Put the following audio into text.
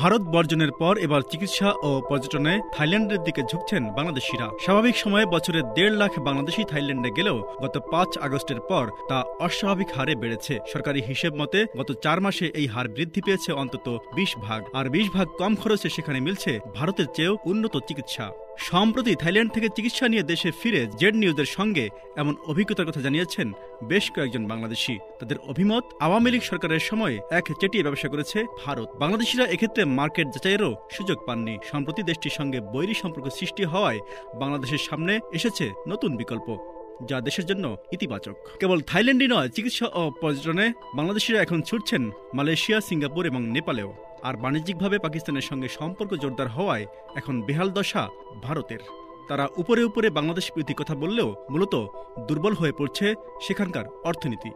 ভারত বর্জনের পর এবার চিকিৎসা ও পর্যটনে থাইল্যান্ডের দিকে ঝুঁকছেন বাংলাদেশিরা। স্বাভাবিক সময়ে বছরে 1.5 লাখ বাংলাদেশি থাইল্যান্ডে গেলেও গত 5 আগস্টের পর তা অস্বাভাবিক হারে বেড়েছে। সরকারি হিসেব মতে গত 4 মাসে এই হার বৃদ্ধি পেয়েছে অন্তত 20 ভাগ, আর 20 ভাগ কম খরচে সেখানে মিলছে ভারতের চেয়েও উন্নত চিকিৎসা। সম্প্রতি থাইল্যান্ড থেকে চিকিৎসা নিয়ে দেশে ফিরে জেড নিউজের সঙ্গে এমন অভিজ্ঞতার কথা জানিয়েছেন বেশ কয়েকজন বাংলাদেশি। তাদের অভিমত, আওয়ামী লীগ সরকারের সময় এক চেটিয়ে ব্যবসা করেছে ভারত। বাংলাদেশিরা এক্ষেত্রে মার্কেট যাচাইয়েরও সুযোগ পাননি। সম্প্রতি দেশটির সঙ্গে বৈরী সম্পর্ক সৃষ্টি হওয়ায় বাংলাদেশের সামনে এসেছে নতুন বিকল্প, যা দেশের জন্য ইতিবাচক। কেবল থাইল্যান্ডই নয়, চিকিৎসা ও পর্যটনে বাংলাদেশিরা এখন ছুটছেন মালয়েশিয়া, সিঙ্গাপুর এবং নেপালেও। আর বাণিজ্যিকভাবে পাকিস্তানের সঙ্গে সম্পর্ক জোরদার হওয়ায় এখন বেহাল দশা ভারতের। তারা উপরে উপরে বাংলাদেশ বিরোধী কথা বললেও মূলত দুর্বল হয়ে পড়ছে সেখানকার অর্থনীতি।